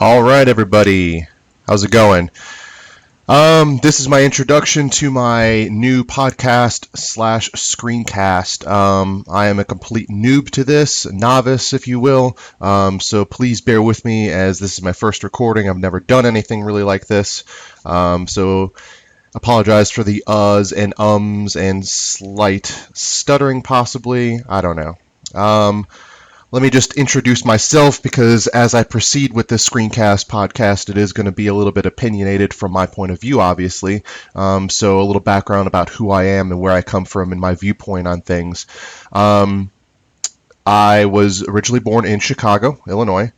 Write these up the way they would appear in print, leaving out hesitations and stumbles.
All right, everybody. How's it going? This is my introduction to my new podcast slash screencast. I am a complete noob to this, novice, if you will. So please bear with me as this is my first recording. I've never done anything really like this. So apologize for the uhs and ums and slight stuttering, possibly. I don't know. Let me just introduce myself because as I proceed with this screencast podcast, it is going to be a little bit opinionated from my point of view, obviously. So a little background about who I am and where I come from and my viewpoint on things. I was originally born in Chicago, Illinois,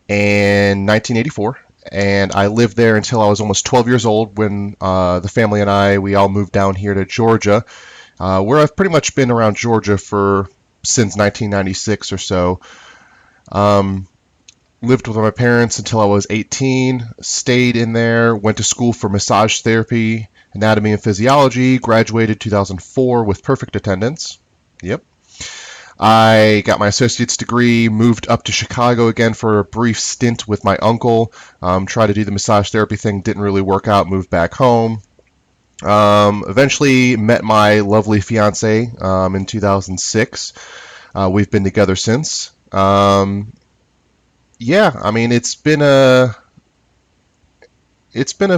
in 1984. And I lived there until I was almost 12 years old when the family and we all moved down here to Georgia, where I've pretty much been around Georgia since 1996 or so. Lived with my parents until I was 18, stayed in there, went to school for massage therapy, anatomy and physiology, graduated 2004 with perfect attendance. Yep. I got my associate's degree, moved up to Chicago again for a brief stint with my uncle, tried to do the massage therapy thing, didn't really work out, moved back home. Eventually met my lovely fiance in 2006. We've been together since. Yeah, I mean it's been a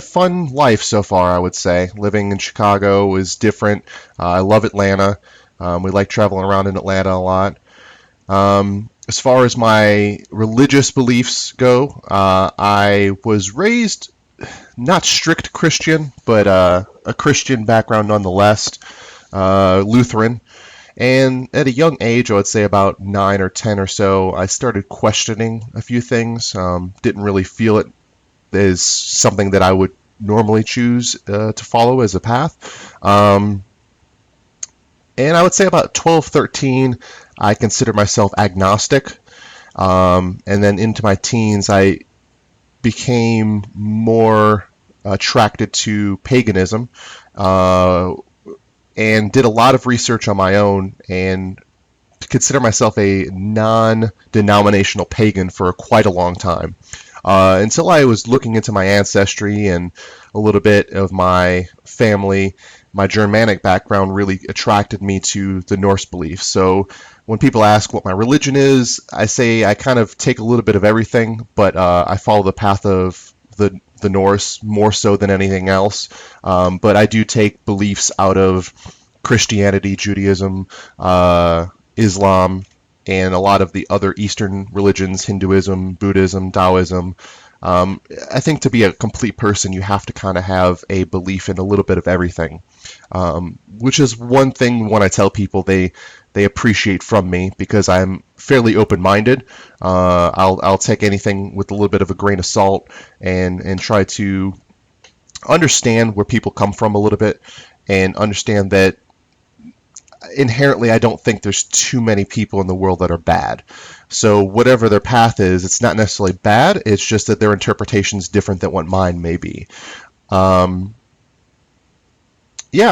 fun life so far, I would say. Living in Chicago is different. I love Atlanta. We like traveling around in Atlanta a lot. As far as my religious beliefs go, I was raised not strict Christian, but a Christian background nonetheless, Lutheran. And at a young age, I would say about 9 or 10 or so, I started questioning a few things. Didn't really feel it as something that I would normally choose to follow as a path. And I would say about 12, 13, I considered myself agnostic. And then into my teens, I became more attracted to paganism and did a lot of research on my own and consider myself a non-denominational pagan for quite a long time until I was looking into my ancestry and a little bit of my family. My Germanic background really attracted me to the Norse belief. So when people ask what my religion is, I say I kind of take a little bit of everything, but I follow the path of the Norse more so than anything else. But I do take beliefs out of Christianity, Judaism, Islam, and a lot of the other Eastern religions, Hinduism, Buddhism, Taoism. I think to be a complete person, you have to kind of have a belief in a little bit of everything, which is one thing when I tell people they appreciate from me because I'm fairly open-minded. I'll take anything with a little bit of a grain of salt and try to understand where people come from a little bit and understand that inherently I don't think there's too many people in the world that are bad. So whatever their path is, it's not necessarily bad, it's just that their interpretation is different than what mine may be. Yeah,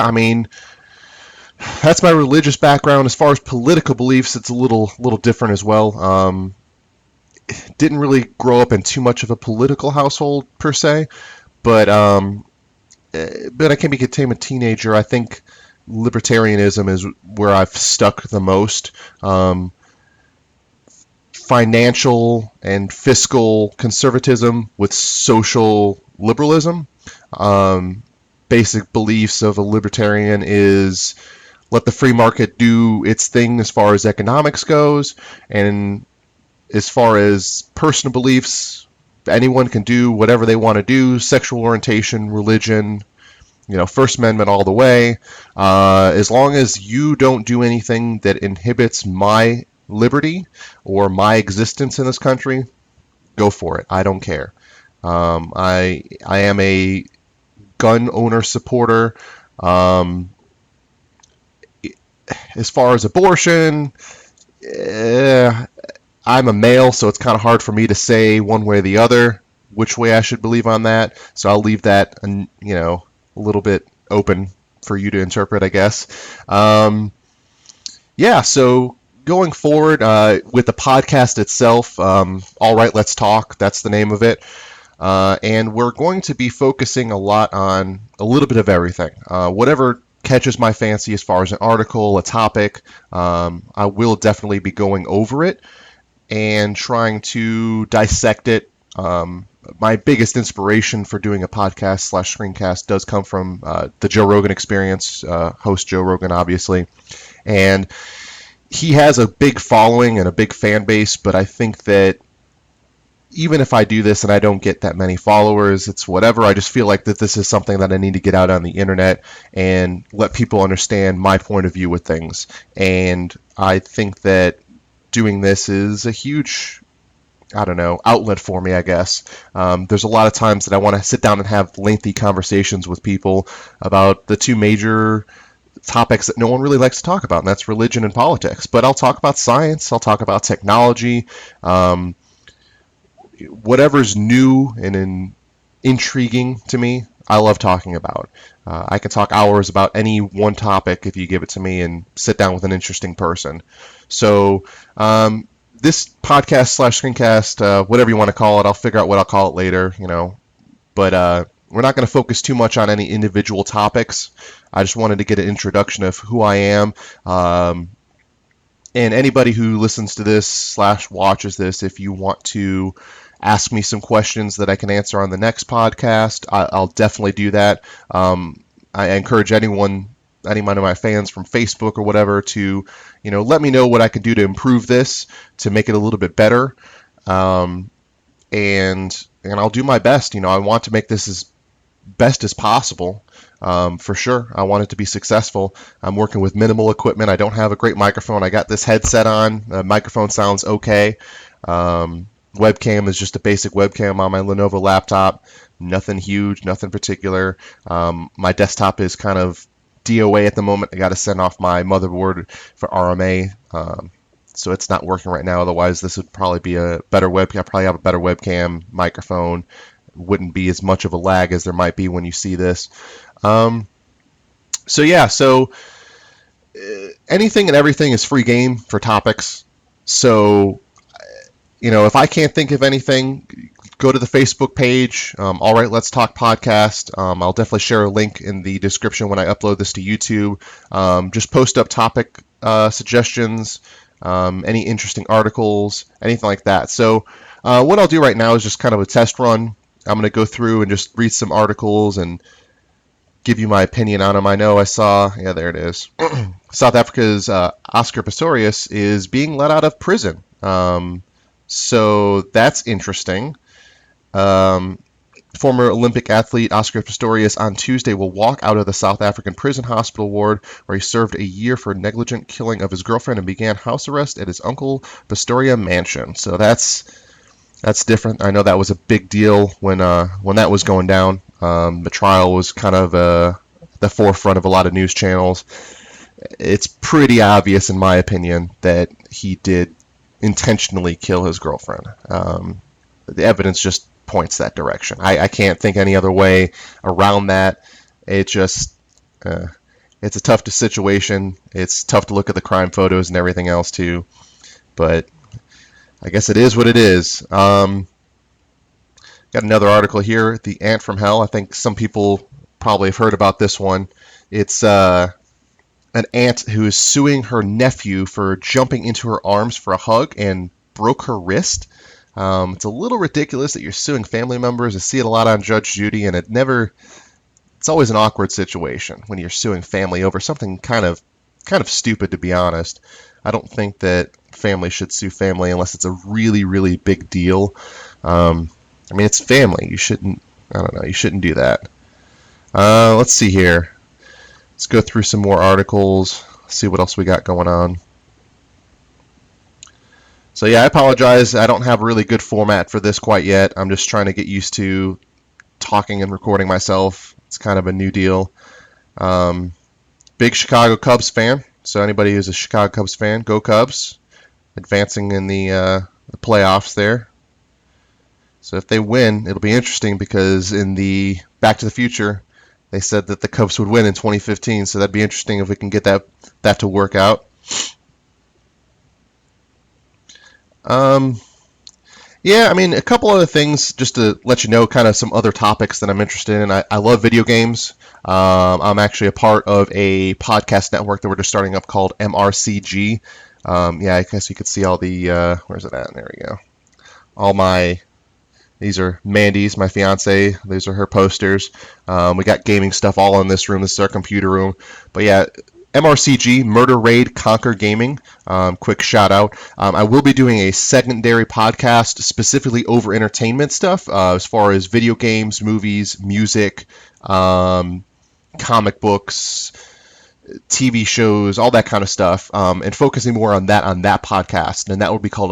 I mean, that's my religious background. As far as political beliefs, it's a little different as well. Didn't really grow up in too much of a political household per se, but but I can became a teenager. I think libertarianism is where I've stuck the most. Financial and fiscal conservatism with social liberalism. Um, Basic beliefs of a libertarian is let the free market do its thing as far as economics goes, and as far as personal beliefs, anyone can do whatever they want to do, sexual orientation, religion, First Amendment all the way. As long as you don't do anything that inhibits my liberty or my existence in this country, go for it. I don't care. I am a gun owner supporter. Um, as far as abortion, I'm a male, so it's kind of hard for me to say one way or the other which way I should believe on that. So I'll leave that, a little bit open for you to interpret, I guess. Yeah, so going forward with the podcast itself, All Right, Let's Talk, that's the name of it. And we're going to be focusing a lot on a little bit of everything. Whatever catches my fancy as far as an article, a topic, I will definitely be going over it and trying to dissect it. My biggest inspiration for doing a podcast slash screencast does come from the Joe Rogan Experience, host Joe Rogan, obviously. And he has a big following and a big fan base, but I think that even if I do this and I don't get that many followers, it's whatever. I just feel like that this is something that I need to get out on the internet and let people understand my point of view with things. And I think that doing this is a huge, outlet for me, I guess. There's a lot of times that I want to sit down and have lengthy conversations with people about the two major topics that no one really likes to talk about, and that's religion and politics. But I'll talk about science, I'll talk about technology, whatever's new and intriguing to me, I love talking about. I can talk hours about any one topic if you give it to me and sit down with an interesting person. So this podcast slash screencast, whatever you want to call it, I'll figure out what I'll call it later, But we're not going to focus too much on any individual topics. I just wanted to get an introduction of who I am. And anybody who listens to this slash watches this, if you want to ask me some questions that I can answer on the next podcast, I'll definitely do that. I encourage any one of my fans from Facebook or whatever to, let me know what I can do to improve this, to make it a little bit better. And I'll do my best. I want to make this as best as possible. For sure, I want it to be successful. I'm working with minimal equipment. I don't have a great microphone. I got this headset on. The microphone sounds okay. Webcam is just a basic webcam on my Lenovo laptop. Nothing huge, nothing particular. My desktop is kind of DOA at the moment. I got to send off my motherboard for RMA. So it's not working right now. Otherwise, this would probably be a better webcam. I probably have a better webcam, microphone. Wouldn't be as much of a lag as there might be when you see this. So anything and everything is free game for topics. So, if I can't think of anything, go to the Facebook page, All Right, Let's Talk Podcast. I'll definitely share a link in the description when I upload this to YouTube. Just post up topic suggestions, any interesting articles, anything like that. So what I'll do right now is just kind of a test run. I'm going to go through and just read some articles and give you my opinion on them. I know I saw, there it is. South Africa's Oscar Pistorius is being let out of prison. So that's interesting. Former Olympic athlete Oscar Pistorius on Tuesday will walk out of the South African prison hospital ward where he served a year for negligent killing of his girlfriend and began house arrest at his uncle Pistoria mansion. So that's different. I know that was a big deal when that was going down. The trial was kind of the forefront of a lot of news channels. It's pretty obvious, in my opinion, that he did intentionally kill his girlfriend. The evidence just points that direction. I can't think any other way around that. It just it's a tough situation. It's tough to look at the crime photos and everything else too, but I guess it is what it is. Got another article here, The Ant from Hell. I think some people probably have heard about this one. It's an aunt who is suing her nephew for jumping into her arms for a hug and broke her wrist. It's a little ridiculous that you're suing family members. I see it a lot on Judge Judy, and it's always an awkward situation when you're suing family over something kind of stupid, to be honest. I don't think that family should sue family unless it's a really, really big deal. I mean, it's family. You shouldn't, I don't know, you shouldn't do that. Let's see here. Let's go through some more articles, see what else we got going on. So yeah, I apologize. I don't have a really good format for this quite yet. I'm just trying to get used to talking and recording myself. It's kind of a new deal. Big Chicago Cubs fan. So anybody who's a Chicago Cubs fan, go Cubs. Advancing in the playoffs there. So if they win, it'll be interesting because in the Back to the Future, they said that the Cubs would win in 2015, so that'd be interesting if we can get that to work out. Yeah, I mean, a couple other things just to let you know, kind of some other topics that I'm interested in. I love video games. I'm actually a part of a podcast network that we're just starting up called MRCG. Yeah, I guess you could see all the, where's it at? There we go. These are Mandy's, my fiance. These are her posters. We got gaming stuff all in this room. This is our computer room. But yeah, MRCG, Murder Raid Conquer Gaming. Quick shout out. I will be doing a secondary podcast specifically over entertainment stuff, as far as video games, movies, music, comic books, TV shows, all that kind of stuff, and focusing more on that podcast. And that will be called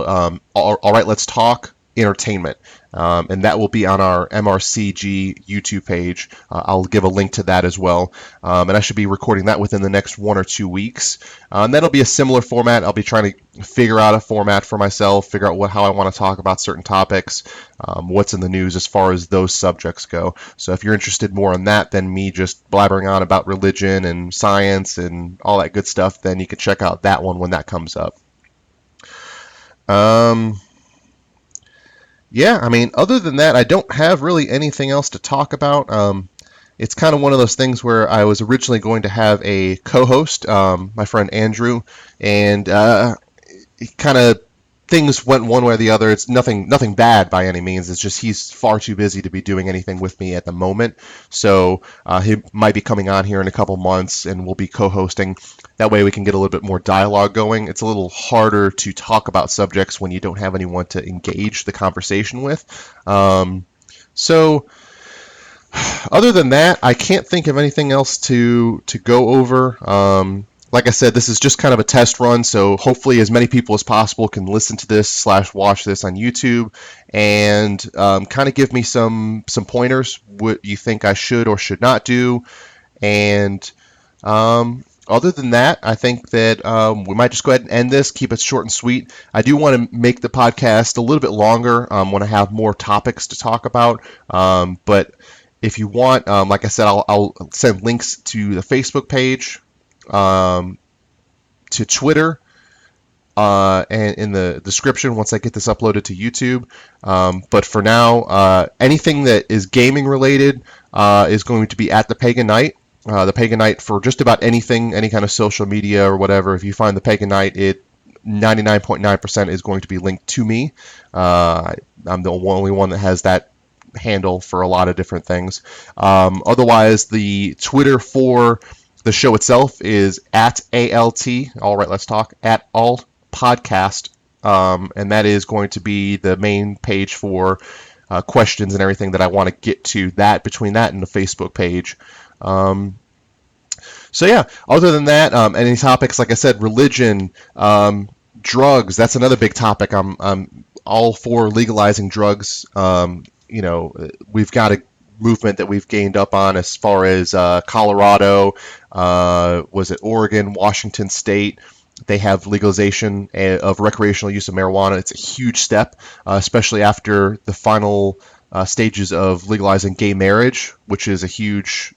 All Right, Let's Talk Entertainment. And that will be on our MRCG YouTube page. I'll give a link to that as well. And I should be recording that within the next 1 or 2 weeks. And that'll be a similar format. I'll be trying to figure out a format for myself, figure out how I want to talk about certain topics, what's in the news as far as those subjects go. So if you're interested more in that than me just blabbering on about religion and science and all that good stuff, then you can check out that one when that comes up. Yeah, I mean, other than that, I don't have really anything else to talk about. It's kind of one of those things where I was originally going to have a co-host, my friend Andrew, and kind of things went one way or the other. It's nothing bad by any means. It's just he's far too busy to be doing anything with me at the moment. So he might be coming on here in a couple months, and we'll be co-hosting. That way we can get a little bit more dialogue going. It's a little harder to talk about subjects when you don't have anyone to engage the conversation with. So other than that, I can't think of anything else to go over. Like I said, this is just kind of a test run, so hopefully as many people as possible can listen to this / watch this on YouTube and kind of give me some pointers, what you think I should or should not do. And other than that, I think that we might just go ahead and end this, keep it short and sweet. I do want to make the podcast a little bit longer when I have more topics to talk about. But if you want, like I said, I'll send links to the Facebook page, to Twitter, and in the description once I get this uploaded to YouTube. But for now, anything that is gaming related is going to be at the Pagan Knight. The Pagan Knight for just about anything, any kind of social media or whatever. If you find the Pagan Knight, it 99.9% is going to be linked to me. I'm the only one that has that handle for a lot of different things. Otherwise, the Twitter for the show itself is at ALT, All Right Let's Talk, at Alt Podcast, and that is going to be the main page for questions and everything that I want to get to, that between that and the Facebook page. So yeah, other than that, any topics, like I said, religion, drugs, that's another big topic. I'm all for legalizing drugs. We've got a movement that we've gained up on as far as Colorado, was it Oregon, Washington State. They have legalization of recreational use of marijuana. It's a huge step, especially after the final stages of legalizing gay marriage, which is a huge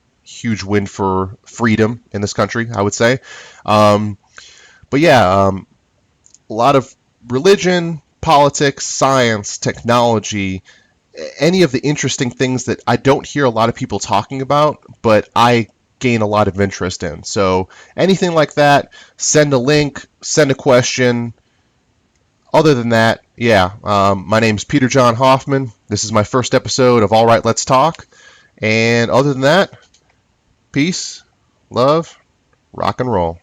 win for freedom in this country, I would say. But yeah, a lot of religion, politics, science, technology, any of the interesting things that I don't hear a lot of people talking about, but I gain a lot of interest in. So anything like that, send a link, send a question. Other than that, yeah, my name's Peter John Hoffman. This is my first episode of All Right, Let's Talk. And other than that, peace, love, rock and roll.